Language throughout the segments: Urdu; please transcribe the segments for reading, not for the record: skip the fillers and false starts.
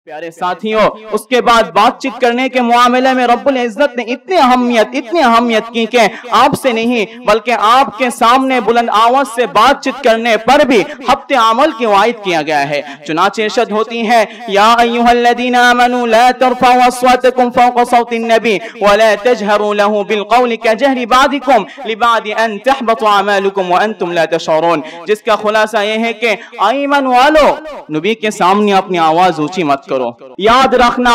پیارے ساتھیوں، اس کے بعد بات چیت کرنے کے معاملے میں رب العزت نے اتنی اہمیت کی کہ آپ سے نہیں بلکہ آپ کے سامنے بلند آواز سے بات چیت کرنے پر بھی حبت عمل کی وعید کیا گیا ہے۔ چنانچہ ارشاد ہوتی ہے یا ایھا الذین آمنوا لا ترفعوا اصواتکم فوق صوت النبی ولا تجهروا له بالقول كجهر بعضکم لبعض ان تحبط اعمالکم وانتم لا تشعرون، جس کا خلاصہ یہ ہے کہ ایمان والو، نبی کے سامنے اپنی آواز اونچی مت کرو۔ یاد رکھنا،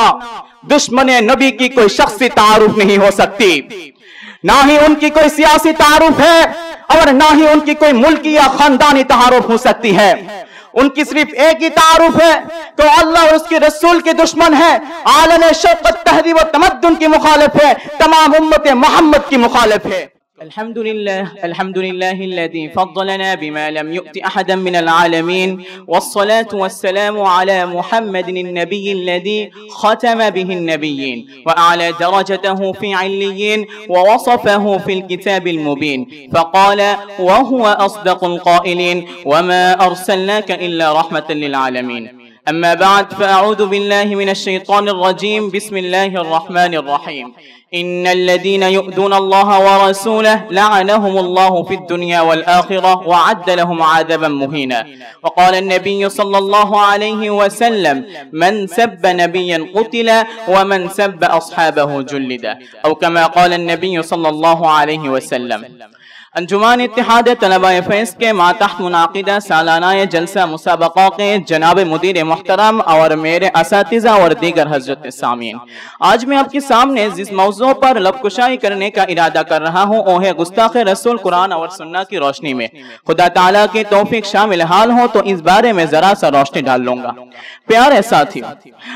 دشمن نبی کی کوئی شخصی تعارف نہیں ہو سکتی، نہ ہی ان کی کوئی سیاسی تعارف ہے اور نہ ہی ان کی کوئی ملکی یا خاندانی تعارف ہو سکتی ہے۔ ان کی صرف ایک ہی تعارف ہے کہ اللہ اور اس کے رسول کے دشمن ہے، عالم شوقت تہذیب و تمدن کی مخالف ہے، تمام امت محمد کی مخالف ہے۔ الحمد لله الذي فضلنا بما لم يؤت أحدا من العالمين، والصلاة والسلام على محمد النبي الذي ختم به النبيين وأعلى درجته في عليين ووصفه في الكتاب المبين، فقال وهو أصدق القائلين وما أرسلناك إلا رحمة للعالمين. أما بعد، فأعوذ بالله من الشيطان الرجيم. بسم الله الرحمن الرحيم. إن الذين يؤذون الله ورسوله لعنهم الله في الدنيا والآخرة وعد لهم عذابا مهينا. وقال النبي صلى الله عليه وسلم من سب نبيا قتل ومن سب أصحابه جلد، أو كما قال النبي صلى الله عليه وسلم. انجمن اتحاد طلبہ فیض کے ماتحت منعقدہ سالانہ جلسہ مسابقہ کے جناب مدیر محترم اور میرے اساتذہ اور دیگر حضرت سامعین، آج میں آپ کے سامنے جس موضوع پر لب کشائی کرنے کا ارادہ کر رہا ہوں وہ ہے گستاخ رسول قرآن اور سنت کی روشنی میں۔ خدا تعالیٰ کی توفیق شامل حال ہو تو اس بارے میں ذرا سا روشنی ڈال لوں گا۔ پیارے ساتھیوں،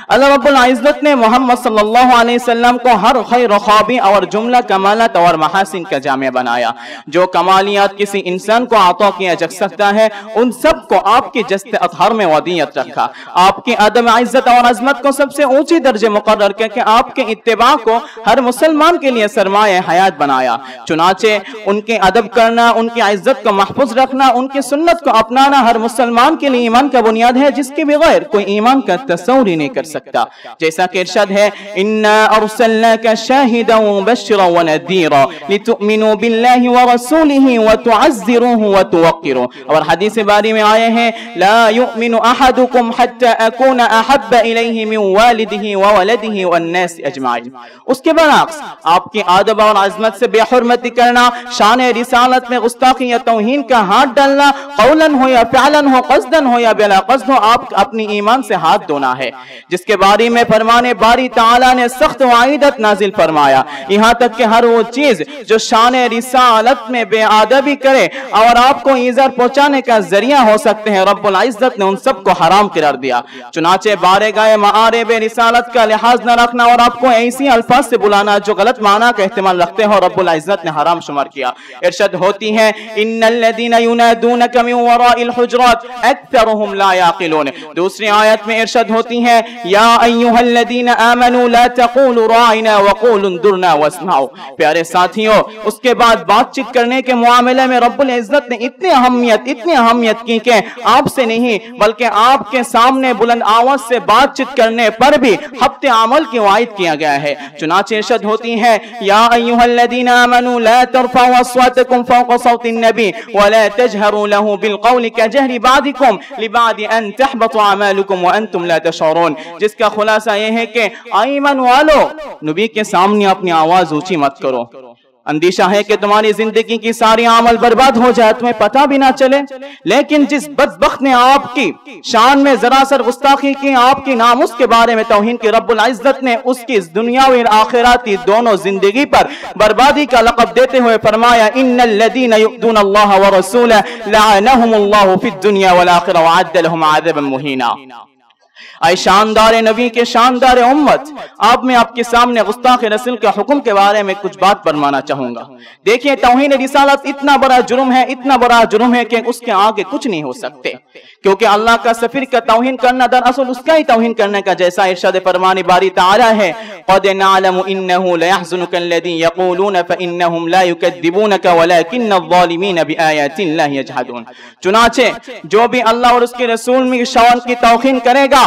اللہ رب العزت نے محمد صلی اللہ علیہ وسلم کو ہر خیر و خوبی اور جملہ کمالات اور محاسن کا جامع بنایا۔ جو کمالیات کسی انسان کو عطا کیا جا سکتا ہے ان سب کو آپ کی جست اطہر میں ودیعت رکھا، آپ کی عدم عزت اور عظمت کو سب سے اونچی درجے مقرر کر کے آپ کے اتباع کو ہر مسلمان کے لیے سرمایہ حیات بنایا۔ چنانچہ ان کے ادب کرنا، ان کی عزت کو محفوظ رکھنا، ان کی سنت کو اپنانا ہر مسلمان کے لیے ایمان کا بنیاد ہے، جس کے بغیر کوئی ایمان کا تصور ہی نہیں کر سکتا۔ جیسا کہ ارشاد ہے اِنَّا أَرْسَلْنَاكَ شَاهِدًا وَمُبَشِّرًا وَنَذِيرًا لِتُؤْمِنُوا بِاللَّهِ وَرَسُولِهِ وَتُعَزِّرُوهُ وَتُوَقِّرُوهُ، اور حدیث باری میں آئے ہیں لا يؤمن أحدكم حتى أكون أحب إليه من والده وولده والناس أجمعين۔ اس کے برعکس آپ کی ادب اور عظمت سے بے حرمتی کرنا، شان رسالت میں گستاخی یا توہین کا ہاتھ ڈالنا، قولا ہو یا فعلا ہو، قصدا ہو یا بلا قصد ہو، آپ اپنی ایمان سے ہاتھ دھونا ہے، جس کے بارے میں فرمان باری تعالیٰ نے سخت وعیدت نازل فرمایا، یہاں تک کہ ہر وہ چیز جو شان رسالت میں بے ادبی کرے اور آپ کو ایذا پہنچانے کا ذریعہ ہو سکتے ہیں، رب العزت نے ان سب کو حرام قرار دیا۔ چنانچہ بارگاہ معارب رسالت کا لحاظ نہ رکھنا اور آپ کو ایسی الفاظ سے بلانا جو غلط معنی کا احتمال رکھتے ہو، رب العزت نے حرام شمار کیا۔ ارشاد ہوتی ہے ان الذين ينادونك من وراء الحجرات اكثرهم لا يعقلون۔ دوسری آیت میں ارشاد ہوتی ہے یا ایھا الذين آمنوا لا تقولوا راعنا وقولوا انظرنا واسمعوا۔ پیارے ساتھیوں، اس کے بعد بات چیت کرنے کے معاملے میں رب العزت نے اتنی اہمیت کی کہ آپ سے نہیں بلکہ آپ کے سامنے بلند آواز سے بات چیت کرنے پر بھی حبت عمل کی وعید کیا گیا ہے۔ چنانچہ ارشاد ہوتی ہے یا ایھا الذین آمنوا لا ترفعوا اصواتکم فوق صوت النبی ولا تجهروا له بالقول كجهر بعضکم لبعض ان تحبط اعمالکم وانتم لا تشعرون، جس کا خلاصہ یہ ہے کہ ایمان والو، نبی کے سامنے اپنی آواز اونچی مت کرو۔ اندیشہ ہے کہ تمہاری زندگی کی ساری عمل برباد ہو جائے، تمہیں پتہ بھی نہ چلے، لیکن جس بدبخت نے آپ کی شان میں ذرا سر گستاخی کی، آپ کی ناموس کے بارے میں توہین کی، رب العزت نے اس کی دنیاوی اور آخراتی دونوں زندگی پر بربادی کا لقب دیتے ہوئے فرمایا ان الذين يؤذون الله ورسوله لعنهم الله في الدنيا والآخرة وعد لهم عذابا مهينا۔ اے شاندار نبی کے شاندار امت، اب میں آپ کے سامنے گستاخ رسول کے حکم کے بارے میں کچھ بات فرمانا چاہوں گا۔ دیکھیں، توہین رسالت اتنا بڑا جرم ہے کہ اس کے آگے کچھ نہیں ہو سکتے، کیونکہ اللہ کا سفیر کا توہین کرنا دراصل اس کا ہی توہین کرنے کا جیسا ارشاد فرمان باری تعالیٰ ہے قد نعلم انه ليحزنك الذي يقولون فانهم لا يكذبونك ولكن الظالمين بآيات الله يجحدون۔ چنانچہ جو بھی اللہ اور اس کے رسول میں شان کی توہین کرے گا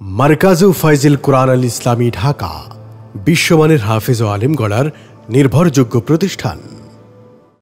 মারকাজু ফাইজিল কুরআন আল ইসলামী ঢাকা বিশ্বমানের হাফেজ ও আলেম গড়ার নির্ভরযোগ্য প্রতিষ্ঠান।